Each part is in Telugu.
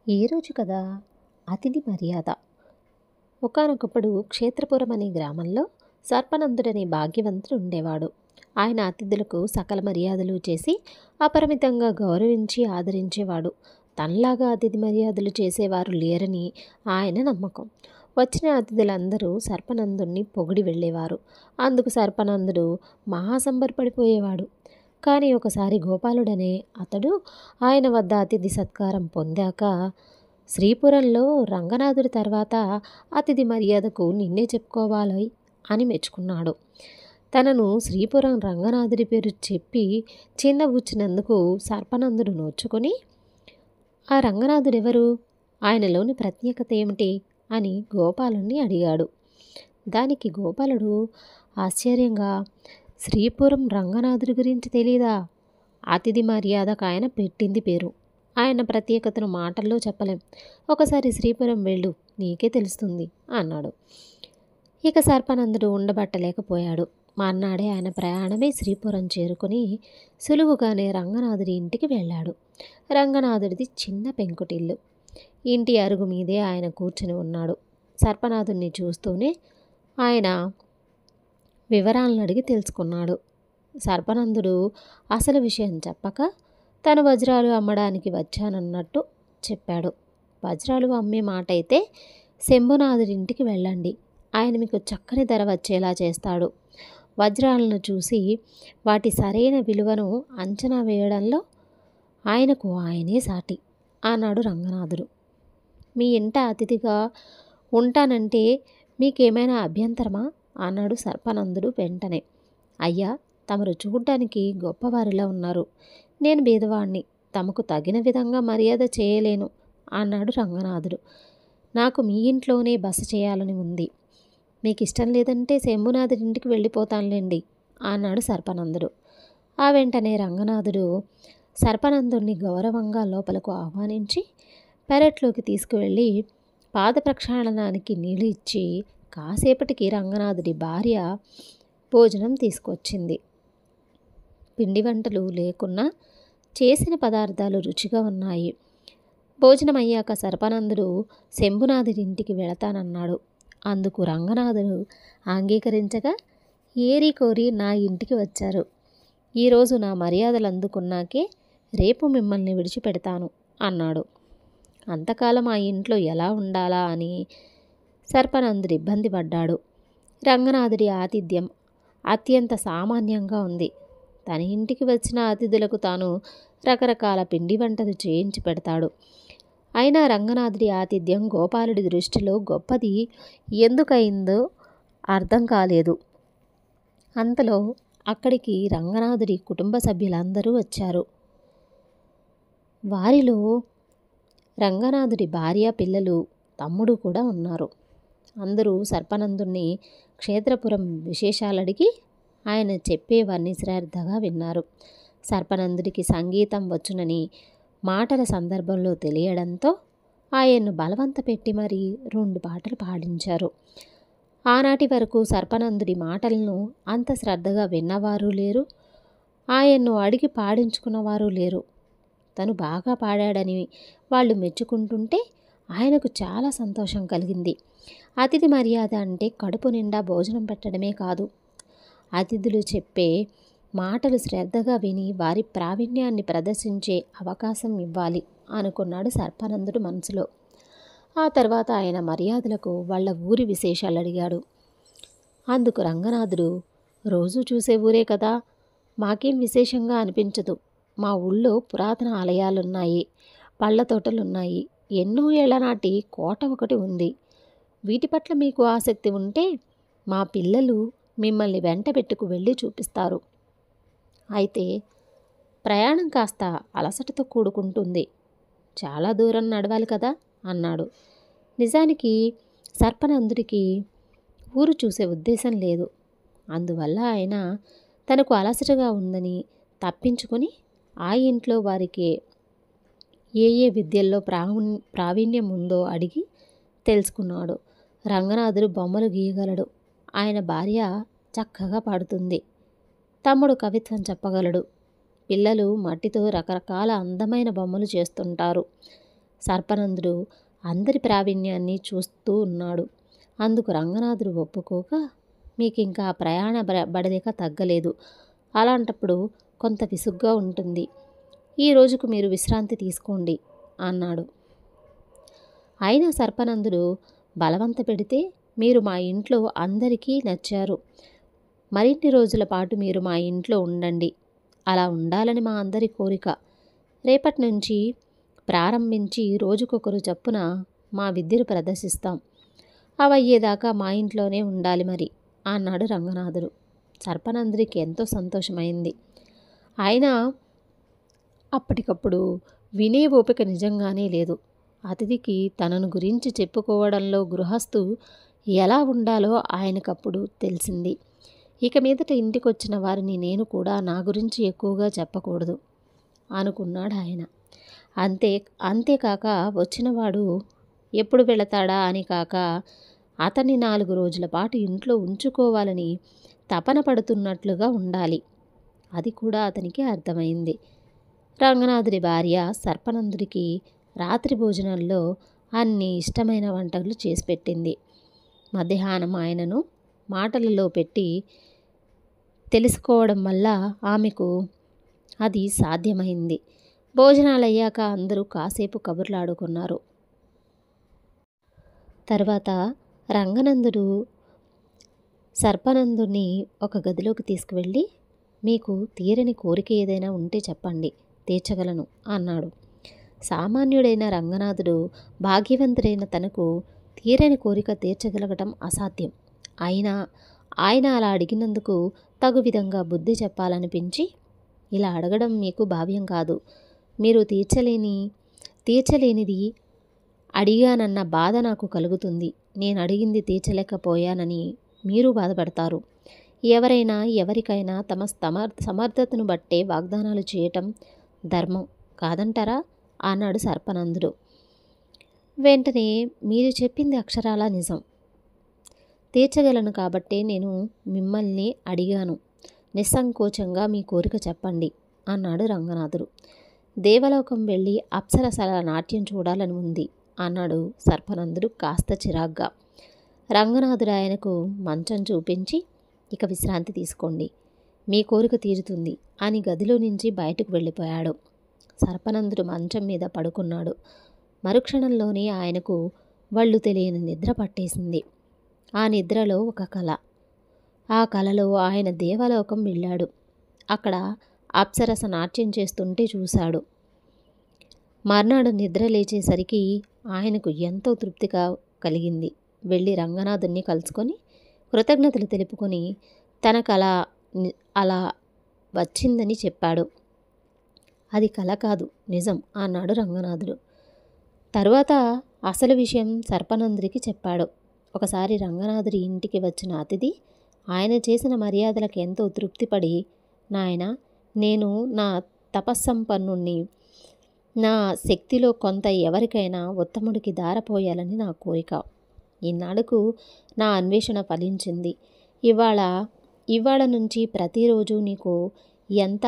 ఏ రోజు కదా అతిథి మర్యాద. ఒకానొకప్పుడు క్షేత్రపురం అనే గ్రామంలో సర్పనందుడనే భాగ్యవంతుడు ఉండేవాడు. ఆయన అతిథులకు సకల మర్యాదలు చేసి అపరిమితంగా గౌరవించి ఆదరించేవాడు. తనలాగా అతిథి మర్యాదలు చేసేవారు లేరని ఆయన నమ్మకం. వచ్చిన అతిథులందరూ సర్పనందుణ్ణి పొగిడి వెళ్ళేవారు. అందుకు సర్పనందుడు మహాసంబరపడిపోయేవాడు. కానీ ఒకసారి గోపాలుడనే అతడు ఆయన వద్ద అతిథి సత్కారం పొందాక, శ్రీపురంలో రంగనాథుడి తర్వాత అతిథి మర్యాదకు నిన్నే చెప్పుకోవాలి అని మెచ్చుకున్నాడు. తనను శ్రీపురం రంగనాథుడి పేరు చెప్పి చిన్నబుచ్చినందుకు సర్పనందుడు నోచుకొని, ఆ రంగనాథుడెవరు, ఆయనలోని ప్రత్యేకత ఏమిటి అని గోపాలుణ్ణి అడిగాడు. దానికి గోపాలుడు ఆశ్చర్యంగా, శ్రీపురం రంగనాథుడి గురించి తెలీదా? అతిథి మర్యాదకు ఆయన పెట్టింది పేరు. ఆయన ప్రత్యేకతను మాటల్లో చెప్పలేం. ఒకసారి శ్రీపురం వెళ్ళు, నీకే తెలుస్తుంది అన్నాడు. ఇక సర్పనందుడు ఉండబట్టలేకపోయాడు. మర్నాడే ఆయన ప్రయాణమే శ్రీపురం చేరుకుని సులువుగానే రంగనాథుడి ఇంటికి వెళ్ళాడు. రంగనాథుడిది చిన్న పెంకుటిల్లు. ఇంటి అరుగు మీదే ఆయన కూర్చుని ఉన్నాడు. సర్పనాథుడిని చూస్తూనే ఆయన వివరాలను అడిగి తెలుసుకున్నాడు. సర్పనందుడు అసలు విషయం చెప్పక, తను వజ్రాలు అమ్మడానికి వచ్చానన్నట్టు చెప్పాడు. వజ్రాలు అమ్మే మాట అయితే శంభునాథుడింటికి వెళ్ళండి, ఆయన మీకు చక్కని ధర వచ్చేలా చేస్తాడు. వజ్రాలను చూసి వాటి సరైన విలువను అంచనా వేయడంలో ఆయనకు ఆయనే సాటి అన్నాడు రంగనాథుడు. మీ ఇంట అతిథిగా ఉంటానంటే మీకేమైనా అభ్యంతరమా అన్నాడు సర్పనందుడు వెంటనే. అయ్యా, తమరు చూడ్డానికి గొప్పవారిలా ఉన్నారు. నేను బీదవాణ్ణి, తమకు తగిన విధంగా మర్యాద చేయలేను అన్నాడు రంగనాథుడు. నాకు మీ ఇంట్లోనే బస చేయాలని ఉంది. మీకు ఇష్టం లేదంటే శంభునాథుడింటికి వెళ్ళిపోతానులేండి అన్నాడు సర్పనందుడు. ఆ వెంటనే రంగనాథుడు సర్పనందుడిని గౌరవంగా లోపలకు ఆహ్వానించి పెరట్లోకి తీసుకువెళ్ళి పాద ప్రక్షాళనానికి నీళ్లు ఇచ్చి కాసేపటికి రంగనాథుడి భార్య భోజనం తీసుకొచ్చింది. పిండి వంటలు లేకున్నా చేసిన పదార్థాలు రుచిగా ఉన్నాయి. భోజనం అయ్యాక సర్పనందుడు శంభునాథుడి ఇంటికి వెళతానన్నాడు. అందుకు రంగనాథుడు అంగీకరించగా, ఏరి కోరి నా ఇంటికి వచ్చారు. ఈరోజు నా మర్యాదలు అందుకున్నాకే రేపు మిమ్మల్ని విడిచిపెడతాను అన్నాడు. అంతకాలం ఆ ఇంట్లో ఎలా ఉండాలా అని సర్పనందుడు ఇబ్బంది పడ్డాడు. రంగనాథుడి ఆతిథ్యం అత్యంత సామాన్యంగా ఉంది. తన ఇంటికి వచ్చిన అతిథులకు తాను రకరకాల పిండి వంటలు చేయించి పెడతాడు. అయినా రంగనాథుడి ఆతిథ్యం గోపాలుడి దృష్టిలో గొప్పది ఎందుకయిందో అర్థం కాలేదు. అంతలో అక్కడికి రంగనాథుడి కుటుంబ సభ్యులందరూ వచ్చారు. వారిలో రంగనాథుడి భార్య, పిల్లలు, తమ్ముడు కూడా ఉన్నారు. అందరూ సర్పనందుణ్ణి క్షేత్రపురం విశేషాలడిగి ఆయన చెప్పేవన్నీ శ్రద్ధగా విన్నారు. సర్పనందుడికి సంగీతం వచ్చునని మాటల సందర్భంలో తెలియడంతో ఆయన్ను బలవంత పెట్టి మరీ 2 పాటలు పాడించారు. ఆనాటి వరకు సర్పనందుడి మాటలను అంత శ్రద్ధగా విన్నవారు లేరు, ఆయన్ను అడిగి పాడించుకున్నవారు లేరు. తను బాగా పాడాడని వాళ్ళు మెచ్చుకుంటుంటే ఆయనకు చాలా సంతోషం కలిగింది. అతిథి మర్యాద అంటే కడుపు నిండా భోజనం పెట్టడమే కాదు, అతిథులు చెప్పే మాటలు శ్రద్ధగా విని వారి ప్రావీణ్యాన్ని ప్రదర్శించే అవకాశం ఇవ్వాలి అనుకున్నాడు సర్పనందుడు మనసులో. ఆ తర్వాత ఆయన మర్యాదలకు వాళ్ళ ఊరి విశేషాలు అడిగాడు. అందుకు రంగనాథుడు, రోజు చూసే ఊరే కదా, మాకేం విశేషంగా అనిపించదు. మా ఊళ్ళో పురాతన ఆలయాలున్నాయి, పళ్ళ తోటలున్నాయి, ఎన్నో ఏళ్ల నాటి కోట ఒకటి ఉంది. వీటి పట్ల మీకు ఆసక్తి ఉంటే మా పిల్లలు మిమ్మల్ని వెంట పెట్టుకు వెళ్ళి చూపిస్తారు. అయితే ప్రయాణం కాస్త అలసటతో కూడుకుంటుంది, చాలా దూరం నడవాలి కదా అన్నాడు. నిజానికి సర్పనందుడికి ఊరు చూసే ఉద్దేశం లేదు. అందువల్ల ఆయన తనకు అలసటగా ఉందని తప్పించుకొని ఆ ఇంట్లో వారికి ఏ ఏ విద్యల్లో ప్రావీణ్యం ఉందో అడిగి తెలుసుకున్నాడు. రంగనాథుడు బొమ్మలు గీయగలడు, ఆయన భార్య చక్కగా పాడుతుంది, తమ్ముడు కవిత్వం చెప్పగలడు, పిల్లలు మట్టితో రకరకాల అందమైన బొమ్మలు చేస్తుంటారు. సర్పనందుడు అందరి ప్రావీణ్యాన్ని చూస్తూ ఉన్నాడు. అందుకు రంగనాథుడు ఒప్పుకోక, మీకింకా ప్రయాణ బడలిక తగ్గలేదు. అలాంటప్పుడు కొంత విసుగ్గా ఉంటుంది. ఈ రోజుకు మీరు విశ్రాంతి తీసుకోండి అన్నాడు. అయినా సర్పనందుడు బలవంత పెడితే, మీరు మా ఇంట్లో అందరికీ నచ్చారు. మరిన్ని రోజుల పాటు మీరు మా ఇంట్లో ఉండండి. అలా ఉండాలని మా అందరి కోరిక. రేపటి నుంచి ప్రారంభించి రోజుకొకరు చప్పున మా విద్యను ప్రదర్శిస్తాం. అవయ్యేదాకా మా ఇంట్లోనే ఉండాలి మరి అన్నాడు రంగనాథుడు. సర్పనందుడికి ఎంతో సంతోషమైంది. అయినా అప్పటికప్పుడు వినే ఓపిక నిజంగానే లేదు. అతిథికి తనను గురించి చెప్పుకోవడంలో గృహస్థు ఎలా ఉండాలో ఆయనకప్పుడు తెలిసింది. ఇక మీదట ఇంటికొచ్చిన వారిని నేను కూడా నా గురించి ఎక్కువగా చెప్పకూడదు అనుకున్నాడు ఆయన. అంతేకాక వచ్చినవాడు ఎప్పుడు వెళతాడా అని కాక, అతన్ని 4 రోజుల పాటు ఇంట్లో ఉంచుకోవాలని తపన పడుతున్నట్లుగా ఉండాలి. అది కూడా అతనికి అర్థమైంది. రంగనాథుడి భార్య సర్పనందుడికి రాత్రి భోజనంలో అన్ని ఇష్టమైన వంటలు చేసి పెట్టింది. మధ్యాహ్నం ఆయనను మాటలలో పెట్టి తెలుసుకోవడం వల్ల ఆమెకు అది సాధ్యమైంది. భోజనాలయ్యాక అందరూ కాసేపు కబుర్లాడుకున్నారు. తర్వాత రంగనందుడు సర్పనందుని ఒక గదిలోకి తీసుకువెళ్ళి, మీకు తీరని కోరిక ఏదైనా ఉంటే చెప్పండి, తీర్చగలను అన్నాడు. సామాన్యుడైన రంగనాథుడు భాగ్యవంతుడైన తనకు తీరని కోరిక తీర్చగలగటం అసాధ్యం. అయినా ఆయన అలా అడిగినందుకు తగు విధంగా బుద్ధి చెప్పాలనిపించి, ఇలా అడగడం మీకు భావ్యం కాదు. మీరు తీర్చలేనిది అడిగానన్న బాధ నాకు కలుగుతుంది. నేను అడిగింది తీర్చలేకపోయానని మీరు బాధపడతారు. ఎవరైనా ఎవరికైనా తమ సమర్థతను బట్టే వాగ్దానాలు చేయటం ధర్మం కాదంటారా అన్నాడు సర్పనందుడు. వెంటనే, మీరు చెప్పింది అక్షరాలా నిజం. తీర్చగలను కాబట్టే నేను మిమ్మల్ని అడిగాను. నిస్సంకోచంగా మీ కోరిక చెప్పండి అన్నాడు రంగనాథుడు. దేవలోకం వెళ్ళి అప్సరసల నాట్యం చూడాలని ఉంది అన్నాడు సర్పనందుడు కాస్త చిరాగ్గా. రంగనాథుడు ఆయనకు మంచం చూపించి, ఇక విశ్రాంతి తీసుకోండి, మీ కోరిక తీరుతుంది అని గదిలో నుంచి బయటకు వెళ్ళిపోయాడు. సర్పనందుడు మంచం మీద పడుకున్నాడు. మరుక్షణంలోనే ఆయనకు వళ్ళు తెలియని నిద్ర పట్టేసింది. ఆ నిద్రలో ఒక కల. ఆ కలలో ఆయన దేవలోకం వెళ్ళాడు. అక్కడ అప్సరస నాట్యం చేస్తుంటే చూశాడు. మర్నాడు నిద్ర లేచేసరికి ఆయనకు ఎంతో తృప్తిగా కలిగింది. వెళ్ళి రంగనాథుణ్ణి కలుసుకొని కృతజ్ఞతలు తెలుపుకొని తన కల అలా వచ్చిందని చెప్పాడు. అది కల కాదు, నిజం అన్నాడు రంగనాథుడు. తరువాత అసలు విషయం సర్పనందుడికి చెప్పాడు. ఒకసారి రంగనాథుడి ఇంటికి వచ్చిన అతిథి ఆయన చేసిన మర్యాదలకు ఎంతో తృప్తిపడి, నాయన, నేను నా తపస్సంపన్నుణ్ణి, నా శక్తిలో కొంత ఎవరికైనా ఉత్తముడికి దారపోయాలని నా కోరిక. ఈనాడుకు నా అన్వేషణ ఫలించింది. ఇవాళ నుంచి ప్రతిరోజు నీకు ఎంత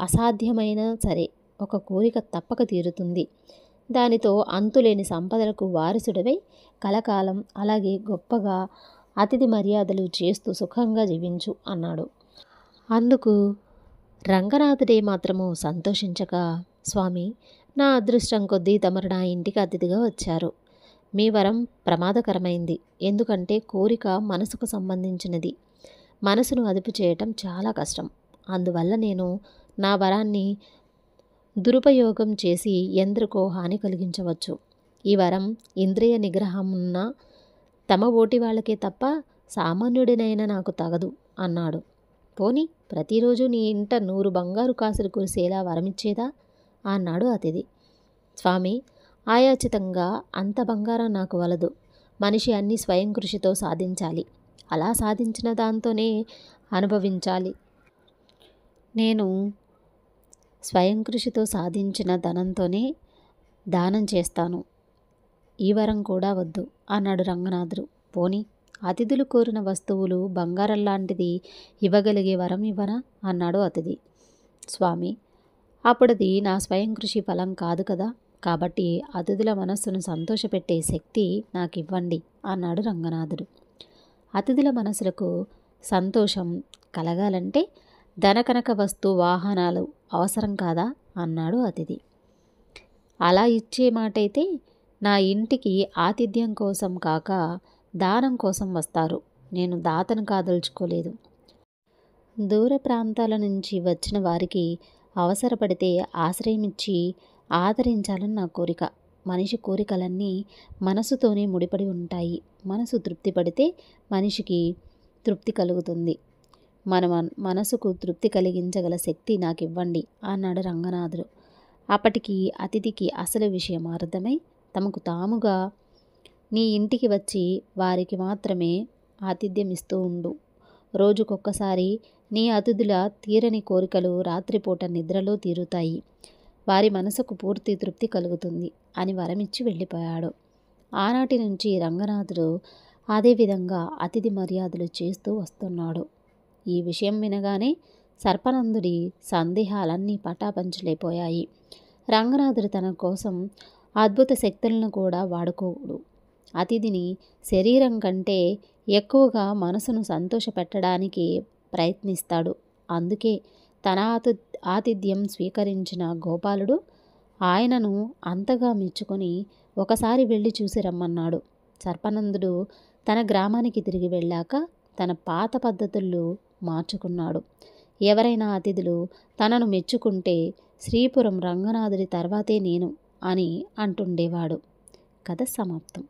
అసాధ్యమైనా సరే ఒక కోరిక తప్పక తీరుతుంది. దానితో అంతులేని సంపదలకు వారసుడివై కలకాలం అలాగే గొప్పగా అతిథి మర్యాదలు చేస్తూ సుఖంగా జీవించు అన్నాడు. అందుకు రంగనాథుడే మాత్రము సంతోషించక, స్వామి, నా అదృష్టం కొద్దీ తమరు నా ఇంటికి అతిథిగా వచ్చారు. మీ వరం ప్రమాదకరమైంది. ఎందుకంటే కోరిక మనసుకు సంబంధించినది. మనసును అదుపు చేయటం చాలా కష్టం. అందువల్ల నేను నా వరాన్ని దురుపయోగం చేసి ఎందరికో హాని కలిగించవచ్చు. ఈ వరం ఇంద్రియ నిగ్రహమున్న తమ ఓటి వాళ్ళకే తప్ప సామాన్యుడినైనా నాకు తగదు అన్నాడు. పోని ప్రతిరోజు నీ ఇంట 100 బంగారు కాసులు కురిసేలా వరమిచ్చేదా అన్నాడు అతిథి. స్వామి, ఆయాచితంగా అంత బంగారం నాకు వలదు. మనిషి అన్ని స్వయం కృషితో సాధించాలి. అలా సాధించిన దాంతోనే అనుభవించాలి. నేను స్వయం కృషితో సాధించిన ధనంతోనే దానం చేస్తాను. ఈ వరం కూడా వద్దు అన్నాడు రంగనాథుడు. పోని అతిథులు కోరిన వస్తువులు బంగారం లాంటిది ఇవ్వగలిగే వరం ఇవ్వనా అన్నాడు అతిథి. స్వామి, అప్పుడది నా స్వయం కృషి ఫలం కాదు కదా కాబట్టి అతిథుల మనస్సును సంతోషపెట్టే శక్తి నాకు ఇవ్వండి అన్నాడు రంగనాథుడు. అతిథుల మనసులకు సంతోషం కలగాలంటే ధనకనక వస్తు వాహనాలు అవసరం కాదా అన్నాడు అతిథి. అలా ఇచ్చే మాటైతే నా ఇంటికి ఆతిథ్యం కోసం కాక దానం కోసం వస్తారు. నేను దాతను కాదలుచుకోలేదు. దూర ప్రాంతాల నుంచి వచ్చిన వారికి అవసరపడితే ఆశ్రయమిచ్చి ఆదరించాలని నా కోరిక. మనిషి కోరికలన్నీ మనసుతోనే ముడిపడి ఉంటాయి. మనసు తృప్తి పడితే మనిషికి తృప్తి కలుగుతుంది. మన మనసుకు తృప్తి కలిగించగల శక్తి నాకు ఇవ్వండి అన్నాడు రంగనాథుడు. అప్పటికి అతిథికి అసలు విషయం అర్థమై తమకు తాముగా నీ ఇంటికి వచ్చి వారికి మాత్రమే ఆతిథ్యం ఇస్తూ ఉండు. రోజుకొక్కసారి నీ అతిథుల తీరని కోరికలు రాత్రిపూట నిద్రలో తీరుతాయి. వారి మనసుకు పూర్తి తృప్తి కలుగుతుంది అని వరమిచ్చి వెళ్ళిపోయాడు. ఆనాటి నుంచి రంగనాథుడు అదేవిధంగా అతిథి మర్యాదలు చేస్తూ వస్తున్నాడు. ఈ విషయం వినగానే సర్పనందుడి సందేహాలన్నీ పటాపంచలైపోయాయి. రంగనాథుడు తన కోసం అద్భుత శక్తులను కూడా వాడుకోడు. అతిథిని శరీరం కంటే ఎక్కువగా మనసును సంతోషపెట్టడానికి ప్రయత్నిస్తాడు. అందుకే తన ఆతిథ్యం స్వీకరించిన గోపాలుడు ఆయనను అంతగా మెచ్చుకొని ఒకసారి వెళ్ళి చూసి రమ్మన్నాడు. సర్పనందుడు తన గ్రామానికి తిరిగి వెళ్ళాక తన పాత పద్ధతులు మార్చుకున్నాడు. ఎవరైనా అతిథులు తనను మెచ్చుకుంటే శ్రీపురం రంగనాథుడి తర్వాతే నేను అని అంటుండేవాడు. కథ సమాప్తం.